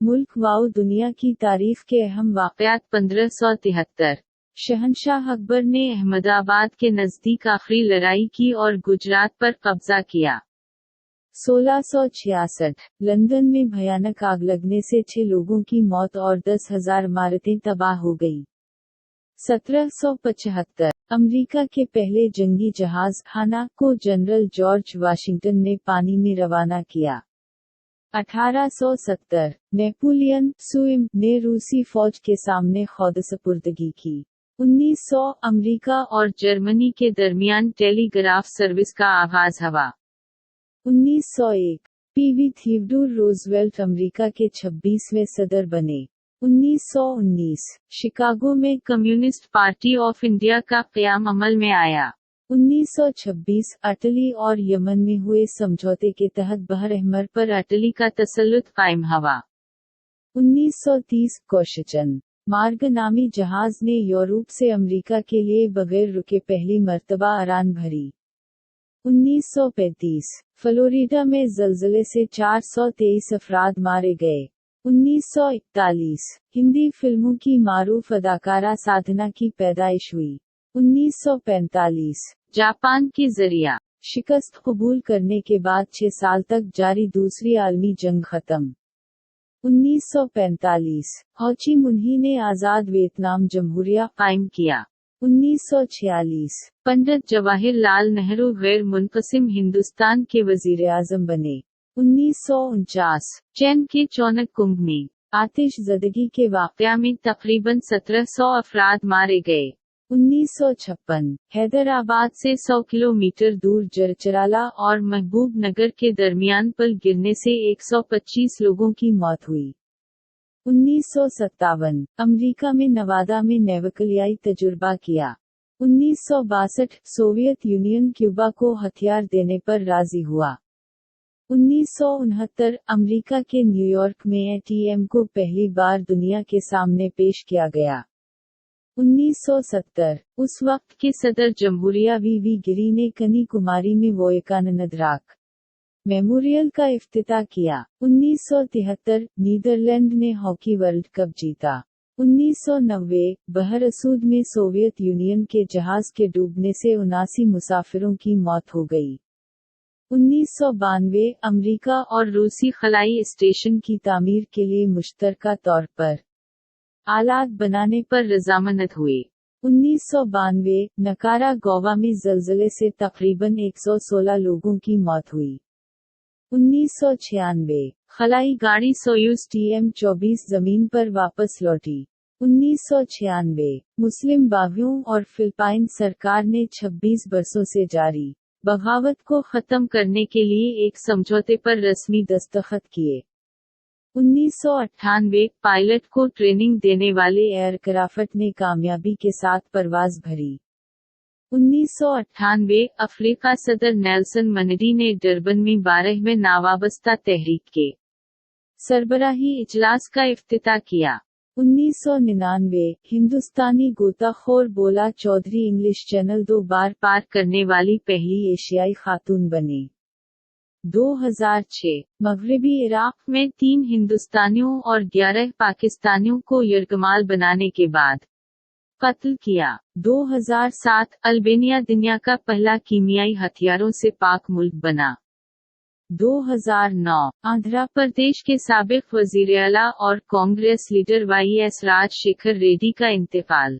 मुल्क वाओ दुनिया की तारीख के अहम वाक़यात 1573। शहंशाह अकबर ने अहमदाबाद के नज़दीक आखिरी लड़ाई की और गुजरात पर कब्जा किया। 1666 लंदन में भयानक आग लगने से 6 लोगों की मौत और 10,000 इमारतें तबाह हो गई। 1775 अमेरिका के पहले जंगी जहाज हाना को जनरल जॉर्ज वाशिंगटन ने पानी में रवाना किया। 1870 नेपोलियन सुइम ने रूसी फौज के सामने खुदसपुर्दगी की। 1900 अमेरिका और जर्मनी के दरमियान टेलीग्राफ सर्विस का आगाज हुआ। 1901 पीवी थियोडोर रूजवेल्ट अमेरिका के 26वें सदर बने। 1919 शिकागो में कम्युनिस्ट पार्टी ऑफ इंडिया का क़याम अमल में आया। 1926 अटली और यमन में हुए समझौते के तहत बहर अहमर पर अटली का तसल्लुत कायम हुआ। 1930 क्वेश्चन मार्ग नामी जहाज ने यूरोप से अमेरिका के लिए बगैर रुके पहली मर्तबा उड़ान भरी। 1935 फ्लोरिडा में ज़लज़ले से 423 अफराद मारे गए। 1941 हिंदी फिल्मों की मारूफ अदाकारा साधना की पैदाइश हुई। 1945 जापान की ज़रिया शिकस्त कबूल करने के बाद 6 साल तक जारी दूसरी आलमी जंग खत्म। 1945 हो ची मिन्ह ने आज़ाद वियतनाम जमहूरिया कायम किया। 1946 पंडित जवाहरलाल नेहरू गैर मुनक़सिम हिंदुस्तान के वज़ीर आज़म बने। 1949 चैन के चौनक कुंभ में आतिशज़दगी के वाक़या में तकरीबन 1700 अफराद मारे गए। 1956 हैदराबाद से 100 किलोमीटर दूर जरचराला और महबूब नगर के दरमियान पुल गिरने से 125 लोगों की मौत हुई। 1957 अमेरिका में नवादा में नेवकलियाई तजुर्बा किया। 1962 सोवियत यूनियन क्यूबा को हथियार देने पर राजी हुआ। 1969 अमेरिका के न्यूयॉर्क में एटीएम को पहली बार दुनिया के सामने पेश किया गया। 1970 उस वक्त के सदर जमहूरिया वी गिरी ने कन्याकुमारी में विवेकानंद रॉक मेमोरियल का इफ्तिताह किया। 1973 नीदरलैंड ने हॉकी वर्ल्ड कप जीता। 1990 बहर असूद में सोवियत यूनियन के जहाज के डूबने से 79 मुसाफिरों की मौत हो गई। 1992 अमेरिका और रूसी खलाई स्टेशन की तामीर के लिए मुश्तरका तौर पर आलात बनाने पर रजामंद हुए। 1992 नकारा गोवा में ज़लज़ले से तकरीबन 116 लोगों की मौत हुई। 1996 खलाई गाड़ी सोयूज़ TM-24 जमीन पर वापस लौटी। 1996 मुस्लिम बागियों और फिलिपाइन सरकार ने 26 बरसों से जारी बगावत को खत्म करने के लिए एक समझौते पर रस्मी दस्तखत किए। 1998 पायलट को ट्रेनिंग देने वाले एयरक्राफ्ट ने कामयाबी के साथ परवाज भरी। 1998 अफ्रीका सदर नेल्सन मंडेला ने डरबन में 12वें नावाबस्ता तहरीक के सरबराही इजलास का इफ्तिताह किया। 1999 हिंदुस्तानी गोताखोर बोला चौधरी इंग्लिश चैनल 2 बार पार करने वाली पहली एशियाई खातून बने। 2006 मगरबी इराक में 3 हिंदुस्तानियों और 11 पाकिस्तानियों को यरगमाल बनाने के बाद कत्ल किया। 2007 अल्बानिया दुनिया का पहला कीमियाई हथियारों से पाक मुल्क बना। 2009 आंध्र प्रदेश के साबिक वज़ीर आला और कांग्रेस लीडर YS राजशेखर रेड्डी का इंतकाल।